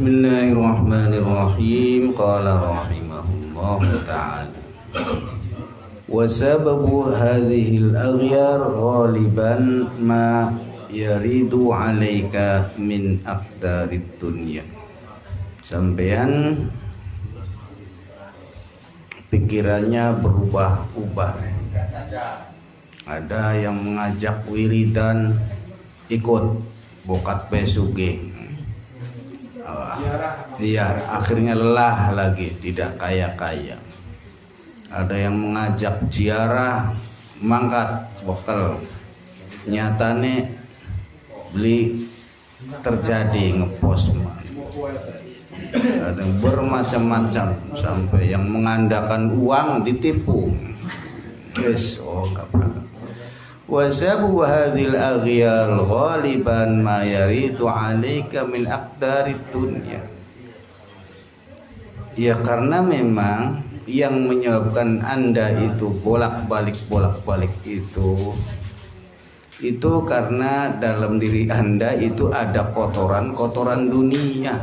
Bismillahirrahmanirrahim. Qala rahimahullahu ta'ala. Wa sababu hadhil aghyar ghaliban ma yaridu 'alaika min aqdarid dunya. Sampean pikirannya berubah-ubah. Ada yang mengajak wiridan, ikut bokat pesuge. Iya, akhirnya lelah lagi, tidak kaya-kaya. Ada yang mengajak ziarah, mangkat bekal. Nyatane beli terjadi ngepost. Ada yang bermacam-macam sampai yang mengandalkan uang ditipu. Yes, enggak pernah. Wa sababu hadhil aghyar ghaliban ma yaridu 'alaika min aqdarid dunya. Ya karena memang yang menyebabkan Anda itu bolak-balik itu karena dalam diri Anda itu ada kotoran dunia.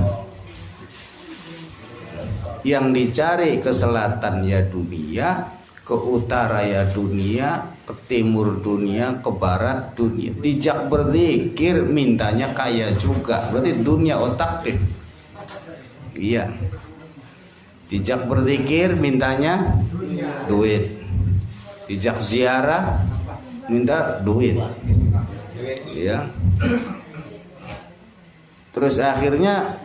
Yang dicari ke selatan ya dunia, ke utara ya dunia, ke timur dunia, ke barat dunia. Dijak berzikir mintanya kaya juga. Berarti dunia otak deh. Iya. Dijak berzikir mintanya duit. Dijak ziarah minta duit. Iya. Terus akhirnya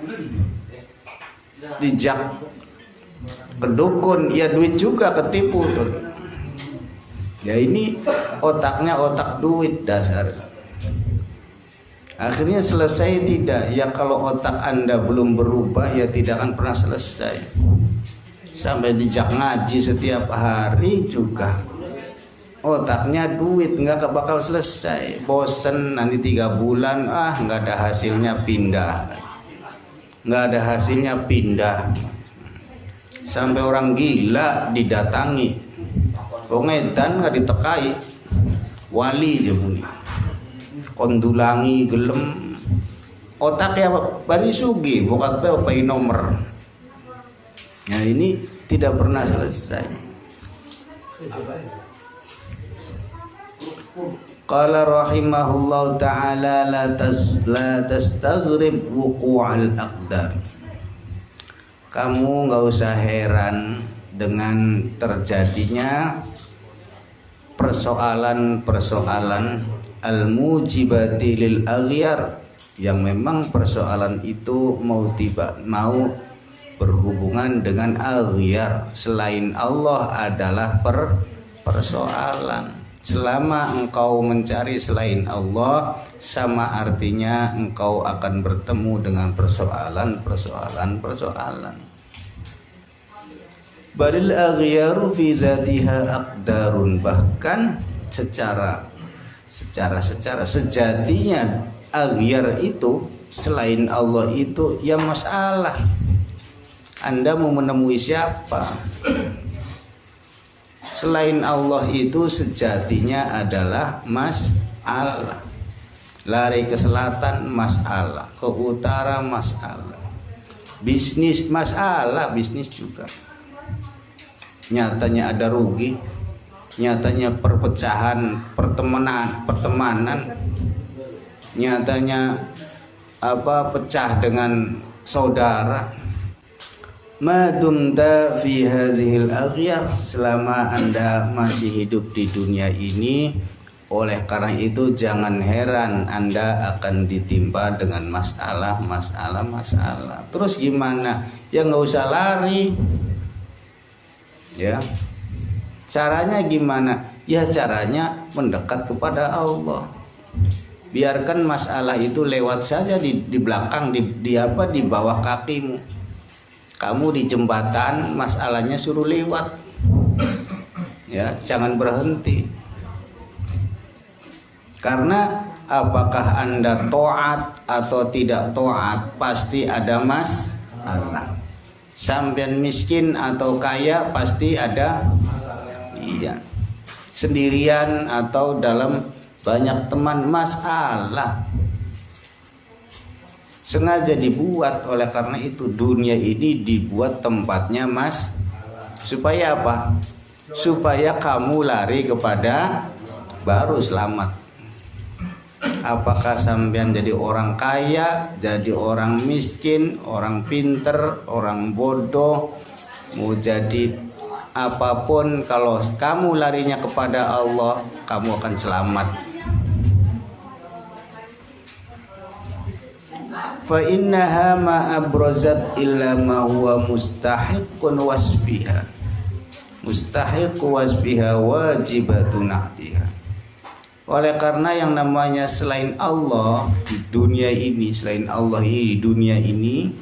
dijak ke dukun, ya duit juga ketipu tuh. Ya ini otaknya otak duit dasar. Akhirnya selesai tidak? Ya kalau otak Anda belum berubah ya tidak akan pernah selesai. Sampai dijak ngaji setiap hari juga otaknya duit, nggak bakal selesai. Bosen nanti 3 bulan, nggak ada hasilnya pindah. Nggak ada hasilnya pindah. Sampai orang gila didatangi. Wong edan nggak ditekai. Wali aja muni. Kondulangi gelem. Otaknya bari sugi, bokat pe nomor. Nah ini tidak pernah selesai. Qala rahimahullahu ta'ala la tastaghrib wuqu'al aqdar. Kamu nggak usah heran dengan terjadinya persoalan-persoalan al-mujibati lil aghyar, yang memang persoalan itu mau berhubungan dengan aghyar. Selain Allah adalah persoalan. Selama engkau mencari selain Allah, sama artinya engkau akan bertemu dengan persoalan. Balil aghyaru fi zatiha aqdarun. Bahkan secara sejatinya aghyar itu selain Allah itu ya masalah. Anda mau menemui siapa? Selain Allah itu sejatinya adalah masalah. Lari ke selatan masalah, ke utara masalah. Bisnis masalah, bisnis juga. Nyatanya ada rugi, nyatanya perpecahan, pertemanan, nyatanya pecah dengan saudara. Madumta fi hadhil aghyar, selama Anda masih hidup di dunia ini, oleh karena itu jangan heran Anda akan ditimpa dengan masalah. Terus gimana? Ya nggak usah lari. Ya. Caranya gimana? Ya caranya mendekat kepada Allah. Biarkan masalah itu lewat saja di belakang, di bawah kakimu. Kamu di jembatan, masalahnya suruh lewat. Ya, jangan berhenti. Karena apakah Anda taat atau tidak taat, pasti ada masalah. Sampean miskin atau kaya pasti ada. Iya. Sendirian atau dalam banyak teman, masalah. sengaja dibuat. Oleh karena itu dunia ini dibuat tempatnya supaya apa? Supaya kamu lari kepada baru selamat. Apakah sampean jadi orang kaya, jadi orang miskin, orang pinter, orang bodoh, mau jadi apapun, kalau kamu larinya kepada Allah, kamu akan selamat. Fa innaha ma abrazat illa ma huwa mustahiqun wasfiha. Mustahiq wasfiha wajibatun ahdiha. Oleh karena yang namanya selain Allah di dunia ini, selain Allah di dunia ini,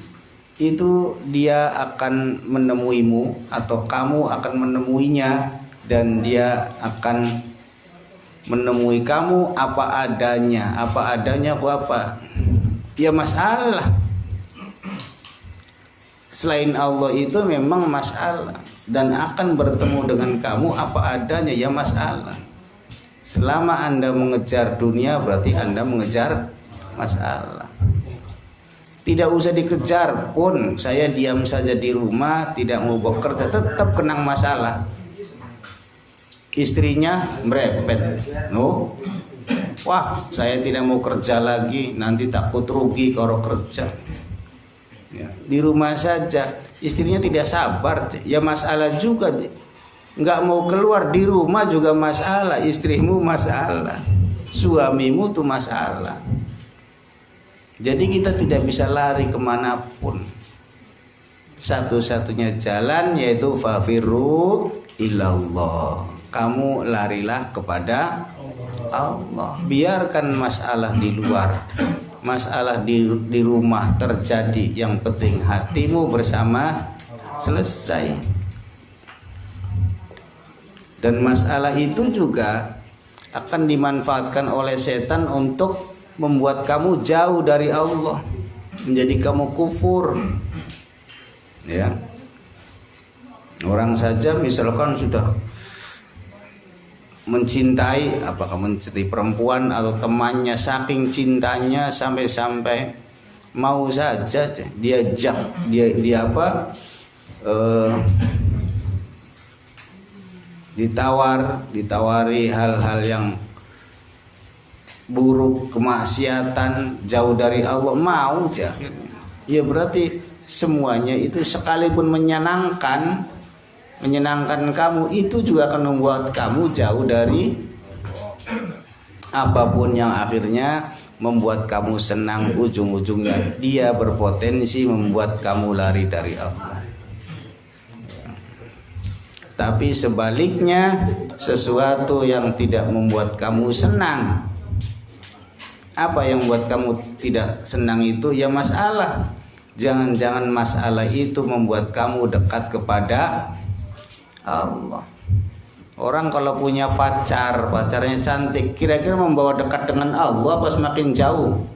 itu dia akan menemuimu atau kamu akan menemuinya, dan dia akan menemui kamu apa adanya. Apa adanya apa? Ya masalah. Selain Allah itu memang masalah, dan akan bertemu dengan kamu apa adanya, ya masalah. Selama Anda mengejar dunia berarti Anda mengejar masalah. Tidak usah dikejar pun, saya diam saja di rumah tidak mau bekerja tetap kenang masalah. Istrinya merepet, no, wah saya tidak mau kerja lagi, nanti takut rugi kalau kerja. Ya, di rumah saja istrinya tidak sabar, ya masalah juga. Nggak mau keluar di rumah juga masalah, istrimu masalah, suamimu tuh masalah. Jadi kita tidak bisa lari kemanapun. Satu-satunya jalan yaitu fafirru ilallah. Kamu larilah kepada Allah. Biarkan masalah di luar, masalah di rumah terjadi. Yang penting hatimu bersama, selesai. Dan masalah itu juga akan dimanfaatkan oleh setan untuk membuat kamu jauh dari Allah, menjadi kamu kufur. Ya, orang saja misalkan sudah mencintai, apakah mencintai perempuan atau temannya, saking cintanya sampai-sampai mau saja dia ditawari hal-hal yang buruk, kemaksiatan, jauh dari Allah, mau aja. Ya berarti semuanya itu sekalipun menyenangkan kamu, itu juga akan membuat kamu jauh dari apapun yang akhirnya membuat kamu senang. Ujung-ujungnya dia berpotensi membuat kamu lari dari Allah. Tapi sebaliknya, sesuatu yang tidak membuat kamu senang, apa yang membuat kamu tidak senang itu? Ya masalah. Jangan-jangan masalah itu membuat kamu dekat kepada Allah. Orang kalau punya pacarnya cantik, kira-kira membawa dekat dengan Allah apa semakin jauh?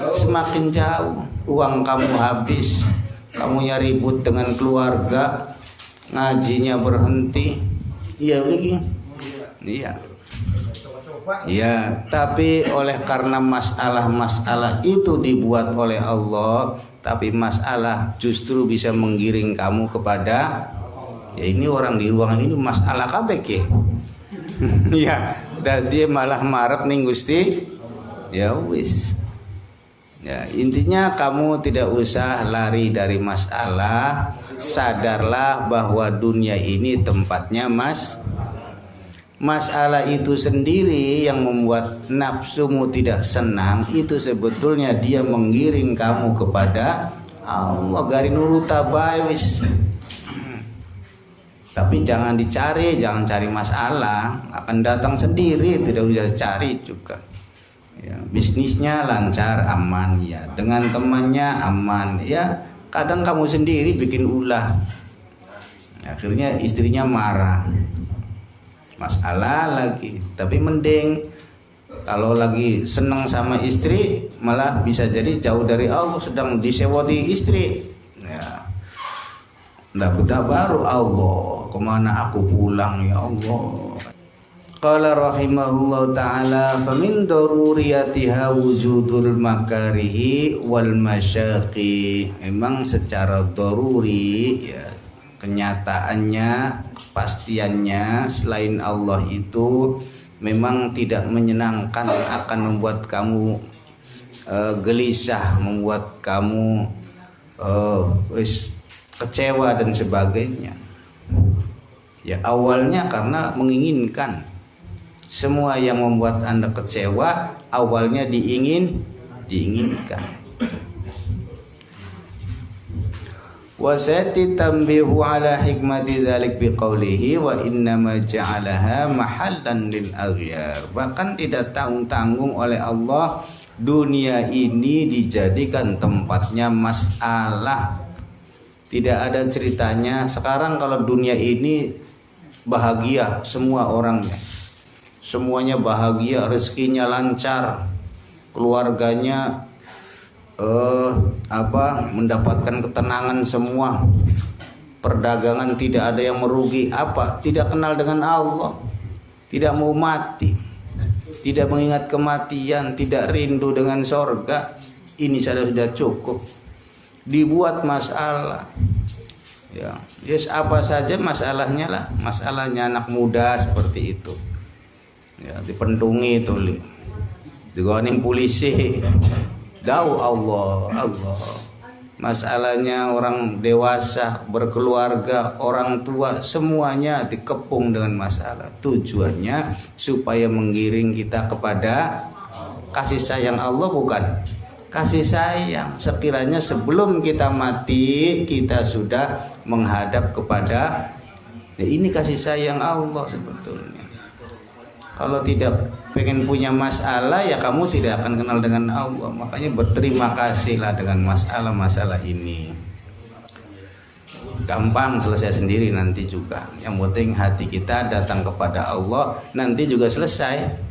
Semakin jauh. Uang kamu habis, kamunya ribut dengan keluarga, ngajinya berhenti. Iya begini. Iya. Ya, tapi oleh karena masalah-masalah itu dibuat oleh Allah, tapi masalah justru bisa menggiring kamu kepada, ya ini orang di ruangan ini masalah kabeh. Ya, dan dia malah marep ning Gusti. Ya wis. Ya, intinya kamu tidak usah lari dari masalah. Sadarlah bahwa dunia ini tempatnya masalah itu sendiri yang membuat nafsumu tidak senang, itu sebetulnya dia menggiring kamu kepada Allah. Gari nuruta bae wis. Tapi jangan dicari, jangan cari masalah, akan datang sendiri, tidak usah cari juga. Ya, bisnisnya lancar, aman ya, dengan temannya aman ya. Kadang kamu sendiri bikin ulah, akhirnya istrinya marah, masalah lagi. Tapi mending kalau lagi senang sama istri, malah bisa jadi jauh dari Allah, sedang disewoti istri. Ya, ndak betah baru Allah, kemana aku pulang ya Allah. Qala rahimahullah ta'ala famin daruriyatiha wujudul makarihi wal masyaqi. Memang secara daruri ya, kenyataannya, kepastiannya selain Allah itu memang tidak menyenangkan, akan membuat kamu gelisah, membuat kamu kecewa dan sebagainya. Ya awalnya karena menginginkan. Semua yang membuat Anda kecewa awalnya diinginkan. Wa sayati tanbihu ala hikmati dzalik biqaulihi wa innama ja'alaha mahallan lil aghyar. Bahkan tidak tanggung-tanggung oleh Allah dunia ini dijadikan tempatnya masalah. Tidak ada ceritanya sekarang kalau dunia ini bahagia semua orangnya. Semuanya bahagia, rezekinya lancar, keluarganya mendapatkan ketenangan semua, perdagangan tidak ada yang merugi. Apa? Tidak kenal dengan Allah, tidak mau mati, tidak mengingat kematian, tidak rindu dengan sorga. Ini sudah cukup. Dibuat masalah. Ya, yes, apa saja masalahnya lah. Masalahnya anak muda seperti itu. Ya, dipendungi itu digoning polisi. Tahu Allah. Masalahnya orang dewasa, berkeluarga, orang tua, semuanya dikepung dengan masalah. Tujuannya supaya menggiring kita kepada kasih sayang Allah, bukan kasih sayang. Sekiranya sebelum kita mati kita sudah menghadap kepada ini kasih sayang Allah sebetulnya. Kalau tidak pengen punya masalah ya kamu tidak akan kenal dengan Allah. Makanya berterima kasihlah dengan masalah-masalah ini. Gampang selesai sendiri nanti juga. Yang penting hati kita datang kepada Allah, nanti juga selesai.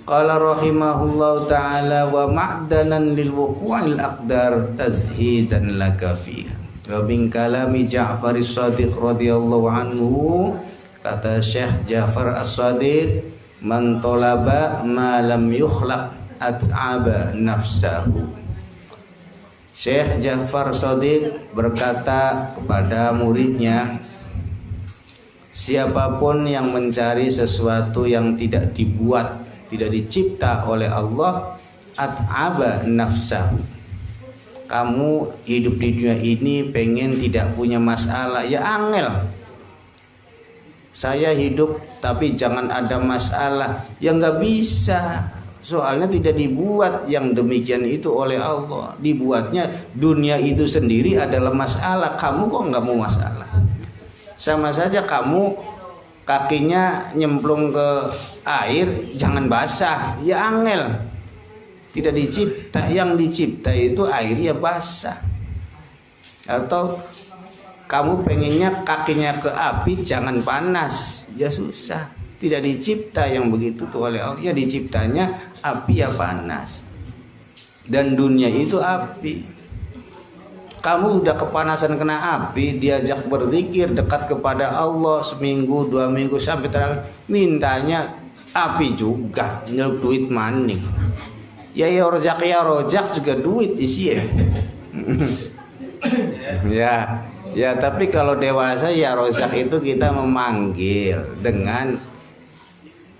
Qala rahimahullahu ta'ala wa ma'danan lil wuqu'il aqdar tazhidan laka fiha. Wa bin kalami Ja'far as-Shadiq radhiyallahu anhu, kata Syekh Ja'far as-Shadiq, man talaba ma lam yukhlaq at'aba nafsahu. Syekh Ja'far as-Shadiq berkata kepada muridnya, siapapun yang mencari sesuatu yang tidak dibuat, tidak dicipta oleh Allah, at'aba nafsahu. Kamu hidup di dunia ini pengen tidak punya masalah, ya angel. Saya hidup tapi jangan ada masalah, ya nggak bisa. Soalnya tidak dibuat yang demikian itu oleh Allah. Dibuatnya dunia itu sendiri adalah masalah. Kamu kok nggak mau masalah? Sama saja kamu kakinya nyemplung ke air, jangan basah, ya angel. Tidak dicipta, yang dicipta itu airnya basah. Atau kamu pengennya kakinya ke api, jangan panas, ya susah. Tidak dicipta yang begitu tuh oleh Allah. Ya diciptanya api ya panas. Dan dunia itu api. Kamu udah kepanasan kena api, diajak berzikir dekat kepada Allah seminggu, 2 minggu sampai terakhir mintanya api juga, nyeluk duit maning. Ya rojak juga duit isi ya. Ya tapi kalau dewasa ya rozak itu kita memanggil dengan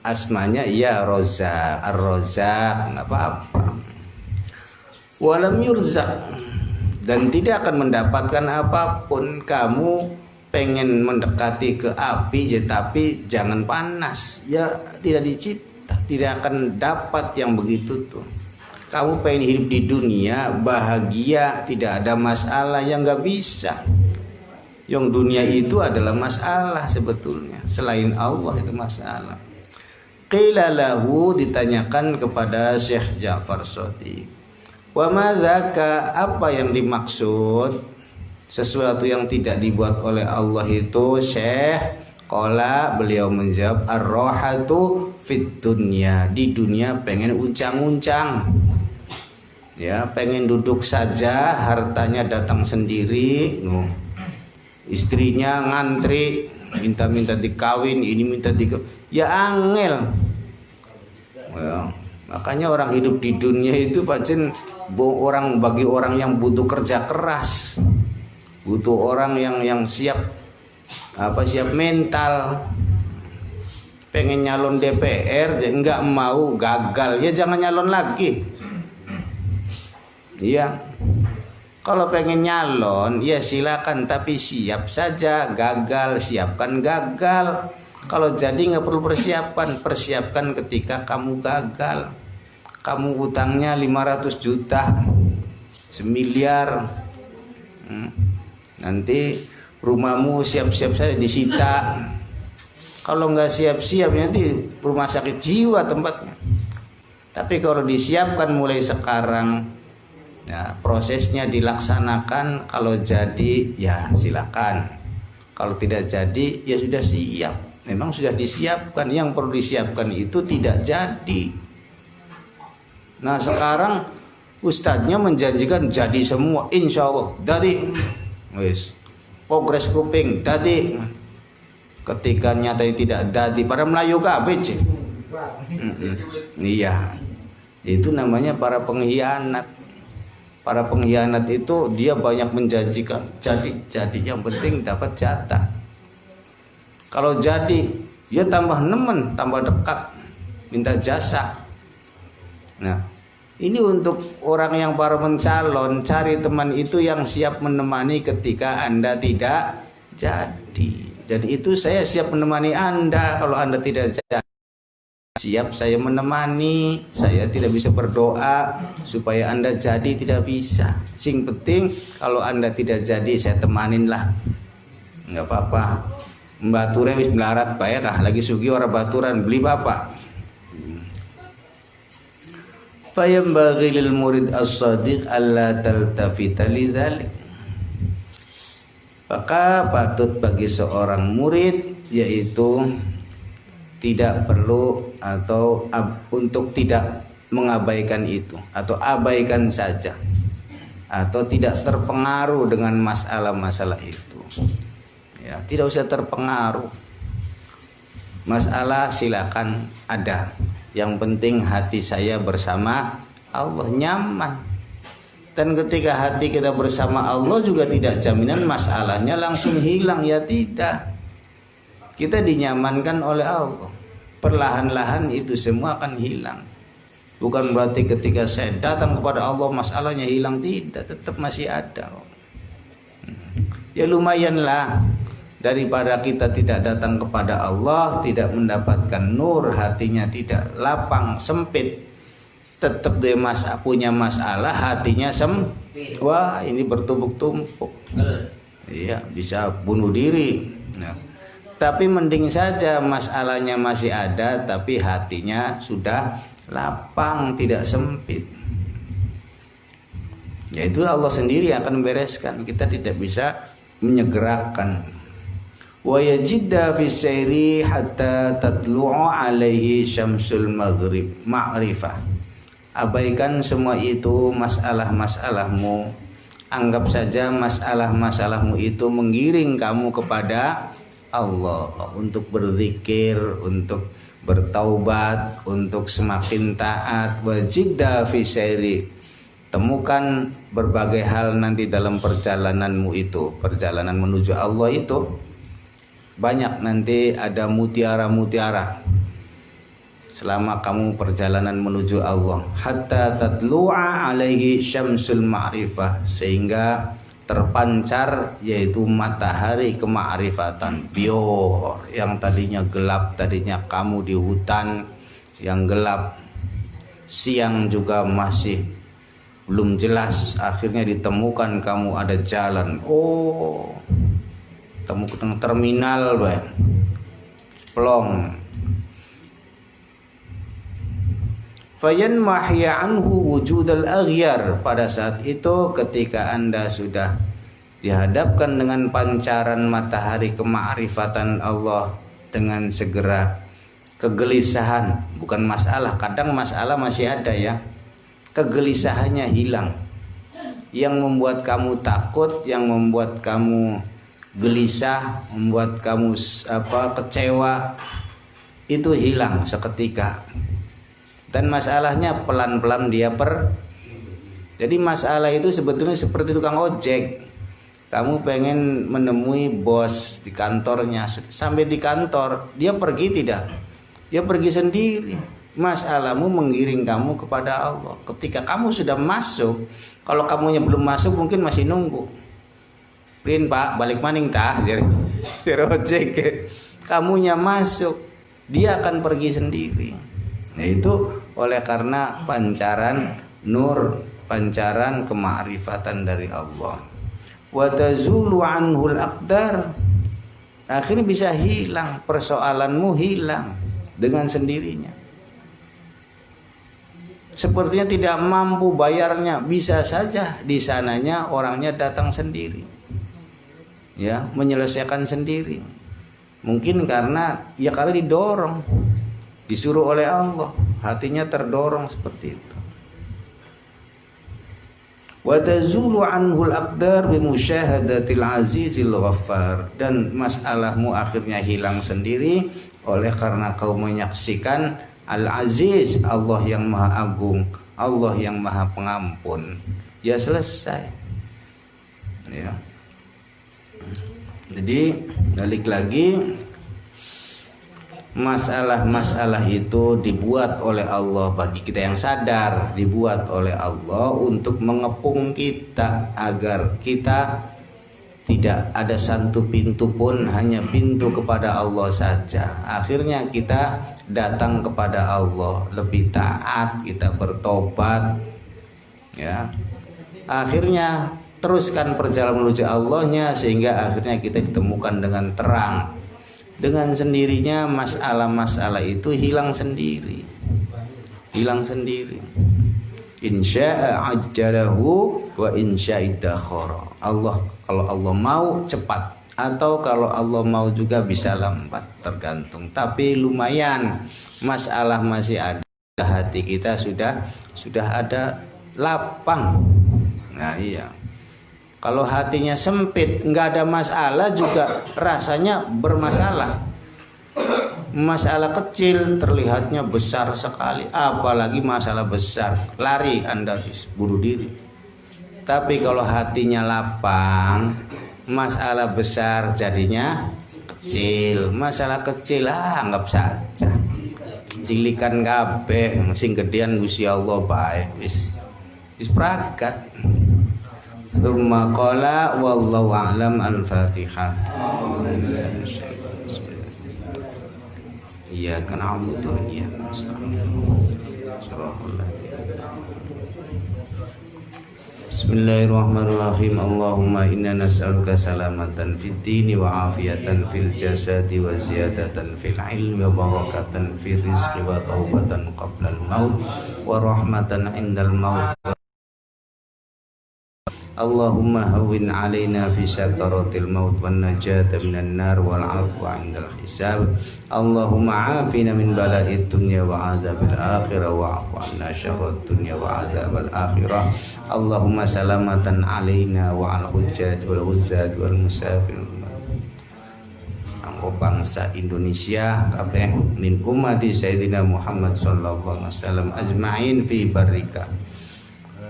asmanya ya rozak, ar-rozak, nggak apa-apa. Walam yurzak, dan tidak akan mendapatkan apapun. Kamu pengen mendekati ke api tapi jangan panas, ya tidak dicipta, tidak akan dapat yang begitu tuh. Kamu pengen hidup di dunia bahagia, tidak ada masalah, yang nggak bisa. Yang dunia itu adalah masalah sebetulnya. Selain Allah itu masalah. Qila lahu, ditanyakan kepada Syekh Ja'far Shadiq, wa madzaka, apa yang dimaksud sesuatu yang tidak dibuat oleh Allah itu, Syekh? Qala, beliau menjawab, ar-rahatu fit dunya, di dunia pengen uncang-uncang. Ya, pengen duduk saja, hartanya datang sendiri, istrinya ngantri minta-minta dikawin, ini minta dikawin, ya angel. Ya, makanya orang hidup di dunia itu pancen bagi orang yang butuh kerja keras, butuh orang yang siap siap mental. Pengen nyalon DPR nggak mau, gagal, ya jangan nyalon lagi. Iya, kalau pengen nyalon ya silakan, tapi siap saja, gagal siapkan gagal. Kalau jadi nggak perlu persiapkan ketika kamu gagal. Kamu utangnya 500 juta, 1 miliar, nanti rumahmu siap-siap saja disita. Kalau nggak siap-siap nanti rumah sakit jiwa tempatnya. Tapi kalau disiapkan mulai sekarang, ya, prosesnya dilaksanakan. Kalau jadi ya silakan. Kalau tidak jadi ya sudah siap. Memang sudah disiapkan. Yang perlu disiapkan itu tidak jadi. Nah sekarang ustadznya menjanjikan jadi semua, insya Allah. Jadi, wis, progres kuping tadi. Ketika nyatanya tidak dadi, pada Melayu kabeh. Iya, itu namanya para pengkhianat. Para pengkhianat itu dia banyak menjanjikan jadi yang penting dapat jatah. Kalau jadi dia tambah nemen, tambah dekat, minta jasa. Nah ini untuk orang yang para mencalon, cari teman itu yang siap menemani ketika Anda tidak jadi. Dan itu saya siap menemani Anda. Kalau Anda tidak jadi, siap saya menemani. Saya tidak bisa berdoa supaya Anda jadi, tidak bisa. Sing penting kalau Anda tidak jadi, saya temanin lah. Enggak apa-apa. Bature wis melarat bae kah lagi sugi ora baturan beli bapak. Fayambaghi lil murid as-sadiq alla taltafita lidzalik. Maka patut bagi seorang murid yaitu tidak perlu atau untuk tidak mengabaikan itu atau abaikan saja atau tidak terpengaruh dengan masalah-masalah itu. Ya, tidak usah terpengaruh. Masalah silakan ada. Yang penting hati saya bersama Allah nyaman. Dan ketika hati kita bersama Allah juga tidak jaminan masalahnya langsung hilang, ya tidak. Kita dinyamankan oleh Allah. Perlahan-lahan itu semua akan hilang. Bukan berarti ketika saya datang kepada Allah masalahnya hilang, tidak, tetap masih ada. Ya lumayanlah daripada kita tidak datang kepada Allah, tidak mendapatkan nur, hatinya tidak lapang, sempit. Tetap dia punya masalah, hatinya sempit. Wah, ini bertumpuk-tumpuk. Iya, bisa bunuh diri. Nah, tapi mending saja masalahnya masih ada, tapi hatinya sudah lapang, tidak sempit. Yaitu Allah sendiri yang akan membereskan. Kita tidak bisa menyegerakan. Wa yajidda fi sayri hatta tatlu'u alaihi syamsul maghrib ma'rifah. Abaikan semua itu masalah-masalahmu. Anggap saja masalah-masalahmu itu menggiring kamu kepada Allah untuk berzikir, untuk bertaubat, untuk semakin taat. Wajidda fi sayri. Temukan berbagai hal nanti dalam perjalananmu itu, perjalanan menuju Allah itu banyak, nanti ada mutiara-mutiara selama kamu perjalanan menuju Allah, hatta tatlu'a alaihi syamsul ma'rifah, sehingga terpancar yaitu matahari kema'rifatan, bior, yang tadinya gelap, tadinya kamu di hutan yang gelap, siang juga masih belum jelas, akhirnya ditemukan kamu ada jalan. Oh, temukan terminal bae. Plong. Fayan mahya anhu wujudal aghyar. Pada saat itu ketika Anda sudah dihadapkan dengan pancaran matahari kemakrifatan Allah, dengan segera kegelisahan, bukan masalah, kadang masalah masih ada ya, kegelisahannya hilang. Yang membuat kamu takut, yang membuat kamu gelisah, membuat kamu kecewa, itu hilang seketika. Dan masalahnya pelan-pelan dia jadi masalah itu sebetulnya seperti tukang ojek. Kamu pengen menemui bos di kantornya, sampai di kantor dia pergi tidak? Dia pergi sendiri. Masalahmu menggiring kamu kepada Allah. Ketika kamu sudah masuk, kalau kamunya belum masuk mungkin masih nunggu. Prin pak, balik maning tah, jadi ojek. Kamunya masuk, dia akan pergi sendiri. Nah itu oleh karena pancaran nur, pancaran kemakrifatan dari Allah. Wa tazulu anhul aqdar, akhirnya bisa hilang, persoalanmu hilang dengan sendirinya. Sepertinya tidak mampu bayarnya, bisa saja di sananya orangnya datang sendiri, ya, menyelesaikan sendiri. Mungkin karena didorong, disuruh oleh Allah, hatinya terdorong seperti itu. Wa tazulu anhul aqdar bi musyahadatil azizil ghaffar, dan masalahmu akhirnya hilang sendiri oleh karena kau menyaksikan Al-Aziz, Allah yang Maha Agung, Allah yang Maha Pengampun. Ya selesai. Ya. Jadi balik lagi, masalah-masalah itu dibuat oleh Allah bagi kita yang sadar, dibuat oleh Allah untuk mengepung kita agar kita tidak ada satu pintu pun, hanya pintu kepada Allah saja. Akhirnya kita datang kepada Allah, lebih taat, kita bertobat, ya. Akhirnya teruskan perjalanan menuju Allahnya, sehingga akhirnya kita ditemukan dengan terang. Dengan sendirinya masalah-masalah itu hilang sendiri. Hilang sendiri. Insya'a ajjalahu wa insya'a dakhara. Allah, kalau Allah mau cepat, atau kalau Allah mau juga bisa lambat, tergantung. Tapi lumayan, masalah masih ada, hati kita sudah ada lapang. Nah iya. Kalau hatinya sempit, nggak ada masalah juga rasanya bermasalah. Masalah kecil terlihatnya besar sekali, apalagi masalah besar, lari Anda bunuh diri. Tapi kalau hatinya lapang, masalah besar jadinya kecil. Masalah kecil anggap saja, cilikan kabeh, sing gedean Gusti Allah bae, wis pragat. Tsumma qala wallahu a'lam. Al-Fatihah. Iyyaka na'budu wa iyyaka nasta'in. Bismillahirrahmanirrahim. Allahumma inna nas'aluka salamatan fid dini wa afiyatan fil jasadi wa ziyadatan fil ilmi wa barakatan fil rizqi wa taubatan qabla al-maut wa rahmatan 'indal maut. Allahumma hawwin 'alaina fi sakaratil maut wan najata minan nar wal 'afwa 'indal hisab. Allahumma 'afina min bala'id dunya wa 'adzabil akhirah wa 'afu 'anna syarrad dunya wa 'adzabil akhirah. Allahumma salamatan 'alaina wa 'al hujjaj wal huzzat wal musafir. Angko bangsa Indonesia kabeh min ummati Sayyidina Muhammad sallallahu alaihi wasallam ajma'in fi barrika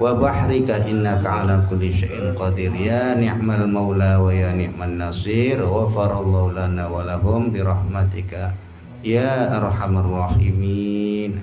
wa bahrika innaka ala kulli syai'in qadir. Ya ni'mal maula wa ya ni'man nasir. Ghafarallahu lana wa lahum bi rahmatika ya arhamar rahimin.